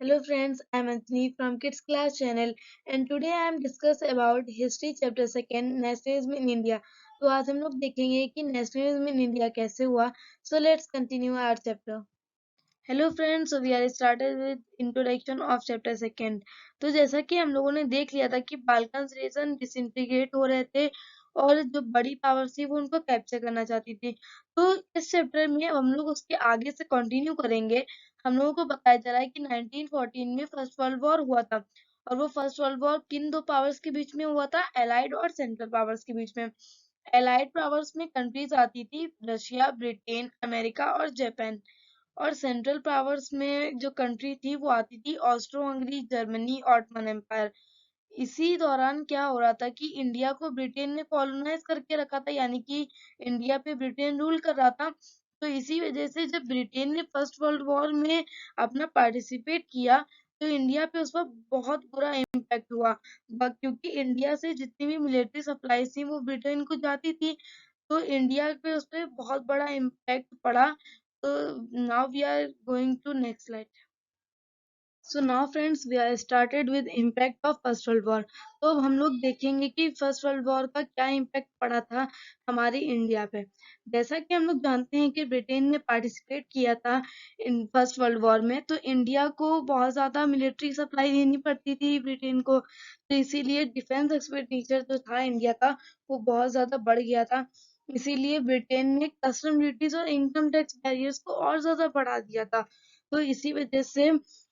Hello friends, I am Anthony from Kids Class channel and today I am discuss about history chapter second nationalism in India। तो आज हम लोग देखेंगे कि nationalism in India कैसे हुआ। So let's continue our chapter। Hello friends, so we are started with introduction of chapter second। तो जैसा कि हम लोगों ने देख लिया था कि बाल्कन्स रीजन डिसइंटीग्रेट हो रहे थे और जो बड़ी पावर्स थी वो उनको कैप्चर करना चाहती थी। तो इस चैप्टर में हम लोग उसके आगे से कंटिन्यू करेंगे। हम लोगों को बताया जा रहा है कि 1914 में फर्स्ट वर्ल्ड वॉर हुआ था और वो फर्स्ट वर्ल्ड वॉर किन दो पावर्स के बीच में हुआ था? एलाइड और सेंट्रल पावर्स के बीच में। एलाइड पावर्स में कंट्रीज आती थी रशिया, ब्रिटेन, अमेरिका और जापान। और सेंट्रल पावर्स में जो कंट्री थी वो आती थी Austro Hungary, Germany, Ottoman Empire. इसी दौरान क्या हो रहा था कि इंडिया को ब्रिटेन ने कॉलोनाइज करके रखा था, यानी कि इंडिया पे ब्रिटेन रूल कर रहा था। तो इसी वजह से जब ब्रिटेन ने फर्स्ट वर्ल्ड वॉर में अपना पार्टिसिपेट किया तो इंडिया पे उस वक्त बहुत बुरा इम्पैक्ट हुआ। क्योंकि इंडिया से जितनी भी मिलिट्री सप्लाईज थी वो ब्रिटेन को जाती थी, तो इंडिया पे उस पे बहुत बड़ा इम्पैक्ट पड़ा। तो now we are going to next slide. So now friends we are started with impact of first world war. तो अब हम लोग देखेंगे कि फर्स्ट वर्ल्ड वॉर का क्या इम्पैक्ट पड़ा था हमारे इंडिया पे। जैसा कि हम लोग जानते हैं कि ब्रिटेन ने पार्टिसिपेट किया था इन फर्स्ट वर्ल्ड वॉर में, तो इंडिया को बहुत ज्यादा मिलिट्री सप्लाई देनी पड़ती थी ब्रिटेन को, तो इसीलिए डिफेंस एक्सपेंडिचर जो था इंडिया का वो बहुत ज्यादा बढ़ गया था। इसीलिए ब्रिटेन ने कस्टम ड्यूटीज और इनकम टैक्स बैरियर्स को और ज्यादा बढ़ा दिया था। तो इसी वजह से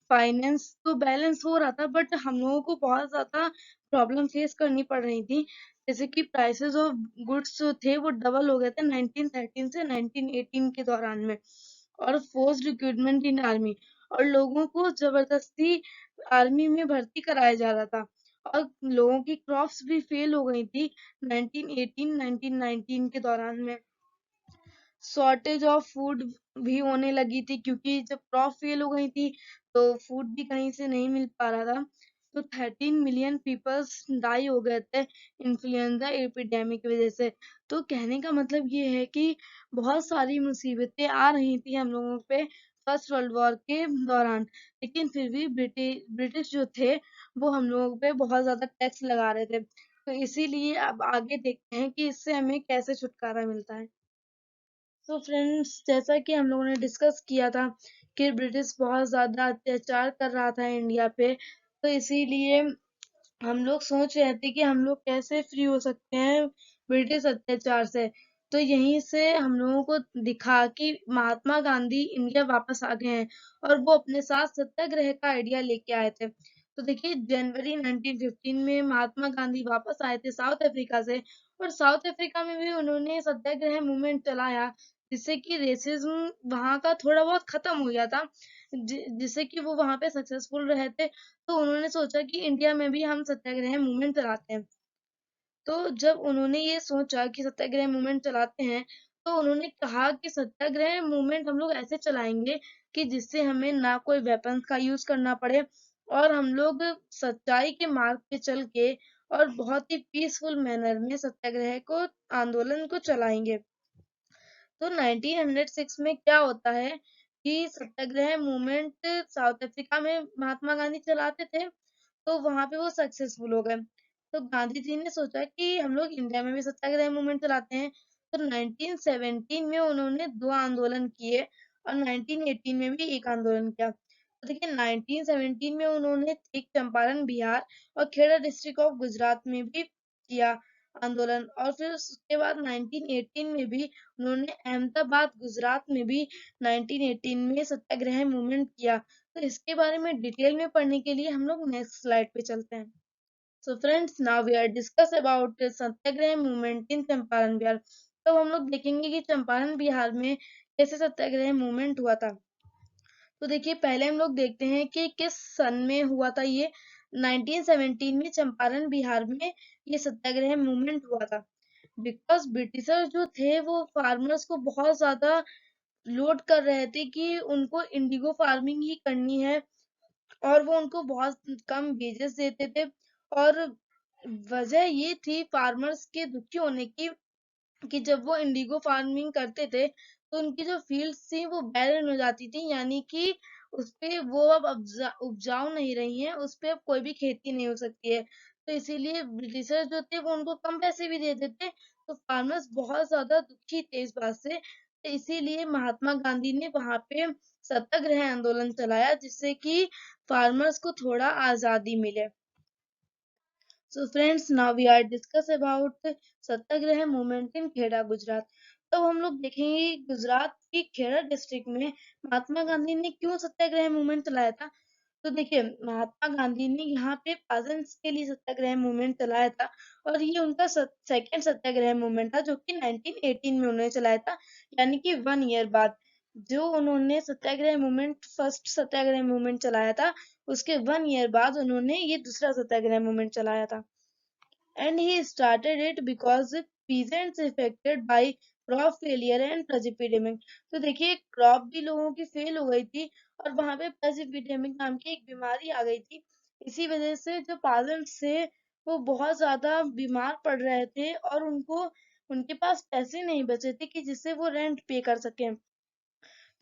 फाइनेंस तो बैलेंस हो रहा था, बट हम लोगों को बहुत ज्यादा प्रॉब्लम फेस करनी पड़ रही थी। जैसे कि प्राइसेस ऑफ गुड्स जो थे वो डबल हो गए थे 1913 से 1918 के दौरान में। और फोर्स रिक्रूटमेंट इन आर्मी, और लोगों को जबरदस्ती आर्मी में भर्ती कराया जा रहा था, और लोगों की क्रॉप्स भी फेल हो गई थी 1918-1919 के दौरान में। शॉर्टेज ऑफ फूड भी होने लगी थी, क्योंकि जब क्रॉप फेल हो गई थी तो फूड भी कहीं से नहीं मिल पा रहा था। तो 13 मिलियन पीपल्स डाई हो गए थे इन्फ्लुएंजा एपिडेमिक की वजह से। तो कहने का मतलब ये है कि बहुत सारी मुसीबतें आ रही थी हम लोगों पे फर्स्ट वर्ल्ड वॉर के दौरान, लेकिन फिर भी ब्रिटिश जो थे वो हम लोगों पे बहुत ज्यादा टैक्स लगा रहे थे। तो इसीलिए अब आगे देखते हैं कि इससे हमें कैसे छुटकारा मिलता है। तो फ्रेंड्स, जैसा कि हम लोगों ने डिस्कस किया था कि ब्रिटिश बहुत ज्यादा अत्याचार कर रहा था इंडिया पे, तो इसीलिए हम लोग सोच रहे थे कि हम लोग कैसे फ्री हो सकते हैं ब्रिटिश अत्याचार से। तो यहीं से हम लोगों को दिखा कि महात्मा गांधी इंडिया वापस आ गए हैं और वो अपने साथ सत्याग्रह का आइडिया लेके आए थे। तो देखिए, जनवरी 1915 में महात्मा गांधी वापस आए थे साउथ अफ्रीका से, और साउथ अफ्रीका में भी उन्होंने सत्याग्रह मूवमेंट चलाया, जिससे कि रेसिज्म वहां का थोड़ा बहुत खत्म हो गया था, जिससे कि वो वहां पे सक्सेसफुल रहे थे। तो उन्होंने सोचा कि इंडिया में भी हम सत्याग्रह मूवमेंट चलाते हैं। तो जब उन्होंने ये सोचा कि सत्याग्रह मूवमेंट चलाते हैं, तो उन्होंने कहा कि सत्याग्रह मूवमेंट हम लोग ऐसे चलाएंगे कि जिससे हमें ना कोई वेपन्स का यूज करना पड़े, और हम लोग सच्चाई के मार्ग पे चल के और बहुत ही पीसफुल मैनर में सत्याग्रह को आंदोलन को चलाएंगे। तो 1906 में क्या होता है कि सत्याग्रह मूवमेंट साउथ अफ्रीका में महात्मा गांधी चलाते थे, तो वहां पे वो सक्सेसफुल हो गए। तो गांधी जी ने सोचा कि हम लोग इंडिया में भी सत्याग्रह मूवमेंट चलाते हैं। तो 1917 में उन्होंने दो आंदोलन किए और 1918 में भी एक आंदोलन किया। तो देखिए, 1917 में उन्होंने ठीक चंपारण बिहार और खेड़ा डिस्ट्रिक्ट ऑफ गुजरात में भी किया आंदोलन, और फिर उसके बाद 1918 में भी उन्होंने अहमदाबाद गुजरात में भी 1918 में सत्याग्रह मूवमेंट किया। तो इसके बारे में डिटेल में पढ़ने के लिए हम लोग नेक्स्ट स्लाइड पे चलते हैं। So friends, now we are discuss about Satyagraha movement in Champaran Bihar. तो हम लोग देखेंगे कि चंपारण बिहार में कैसे सत्याग्रह मूवमेंट हुआ था। तो देखिए, पहले हम लोग देखते हैं कि किस सन में हुआ था ये। 1917 में चंपारण बिहार में ये सत्याग्रह मूवमेंट हुआ था, बिकॉज ब्रिटिशर जो थे वो फार्मर्स को बहुत ज्यादा लोड कर रहे थे कि उनको इंडिगो फार्मिंग ही करनी है, और वो उनको बहुत कम वेजेस देते थे। और वजह ये थी फार्मर्स के दुखी होने की कि जब वो इंडिगो फार्मिंग करते थे तो उनकी जो फील्ड्स थी वो बैरन हो जाती थी, यानी कि उस पे वो अब उपजाऊ नहीं रही हैं, उस पे अब कोई भी खेती नहीं हो सकती है। तो इसीलिए ब्रिटिशर्स जो थे वो उनको कम पैसे भी देते थे, तो फार्मर्स बहुत ज़्यादा दुखी थे इस बात से। तो इसीलिए महात्मा गांधी ने वहाँ पे सत्याग्रह आंदोलन चलाया, जिससे कि फार्मर्स को थोड़ा आज़ादी मिले। So friends, now we are discuss about Satyagraha movement in Kheda Gujarat. तो हम लोग देखेंगे गुजरात की खेड़ा डिस्ट्रिक्ट में महात्मा गांधी ने क्यों सत्याग्रह मूवमेंट चलाया था। तो देखिए महात्मा गांधी ने यहाँ पे पेजेंट्स के लिए सत्याग्रह मूवमेंट चलाया था, और ये उनका सेकंड सत्याग्रह मूवमेंट था जो कि 1918 में उन्होंने चलाया था, यानी कि 1 ईयर बाद। जो उन्होंने सत्याग्रह मूवमेंट फर्स्ट सत्याग्रह मूवमेंट चलाया था, उसके 1 ईयर बाद उन्होंने ये दूसरा सत्याग्रह मूवमेंट चलाया था। And he started it because peasants affected by crop failure and plus epidemic। तो देखिए क्रॉप भी लोगों की फेल हो गई थी, और वहां पे प्लस epidemic नाम की एक बीमारी आ गई थी। इसी वजह से जो पेजेंट्स थे वो बहुत ज्यादा बीमार पड़ रहे थे, और उनको उनके पास पैसे नहीं बचे थे कि जिससे वो रेंट पे कर सकें।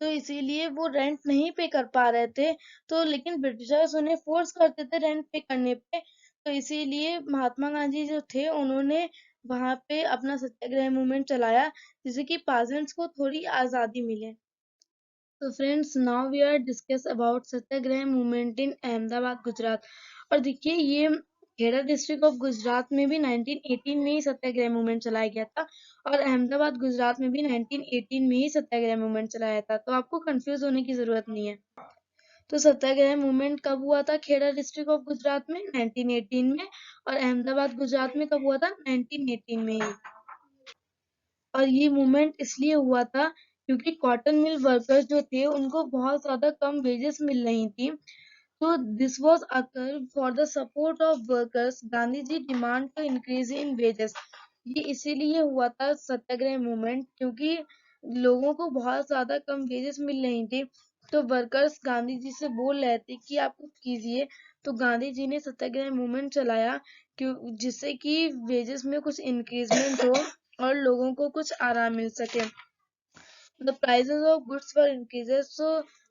तो इसीलिए वो रेंट नहीं पे कर पा रहे थे, तो लेकिन ब्रिटिशर्स उन्हें फोर्स करते थे रेंट पे करने पे। तो इसीलिए महात्मा गांधी जो थे उन्होंने वहां पे अपना सत्याग्रह मूवमेंट चलाया, जिससे कि पेजेंट्स को थोड़ी आजादी मिले। तो friends, now we are discuss about Satyagraha movement in Ahmedabad Gujarat. और देखिए ये खेड़ा डिस्ट्रिक्ट ऑफ गुजरात में भी 1918 में ही सत्याग्रह मूवमेंट चलाया गया था, और अहमदाबाद गुजरात में भी 1918 में ही सत्याग्रह मूवमेंट चलाया था। तो आपको कंफ्यूज होने की जरूरत नहीं है। तो सत्याग्रह मूवमेंट कब हुआ था खेड़ा डिस्ट्रिक्ट ऑफ गुजरात में? 1918 में। और अहमदाबाद गुजरात में कब हुआ था? 1918 में ही। और ये मूवमेंट इसलिए हुआ था क्योंकि कॉटन मिल वर्कर्स जो थे उनको बहुत ज्यादा कम वेजेस मिल रही थी। तो this was occur for the support of workers, Gandhi ji demand to increase in wages. ये इसीलिए हुआ था सत्याग्रह मूवमेंट क्योंकि लोगों को बहुत ज्यादा कम वेजेस मिल रही थी। तो वर्कर्स गांधी जी से बोल रहे थे कि आप कुछ कीजिए। तो गांधी जी ने सत्याग्रह मूवमेंट चलाया क्यों, जिससे कि वेजेस में कुछ इंक्रीजमेंट हो और लोगों को कुछ आराम मिल सके। The prices of goods were increases, so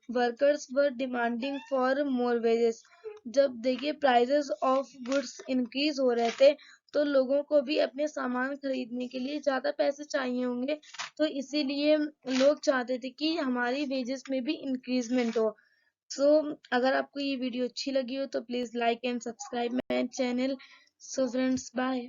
workers were demanding for more wages। जब देखिए प्राइसेस ऑफ गुड्स इंक्रीज हो रहे थे, तो लोगों को भी अपने सामान खरीदने के लिए ज्यादा पैसे चाहिए होंगे। तो इसीलिए लोग चाहते थे कि हमारी वेजेस में भी इंक्रीजमेंट हो। सो अगर आपको ये वीडियो अच्छी लगी हो तो please like and subscribe my channel. So friends, bye.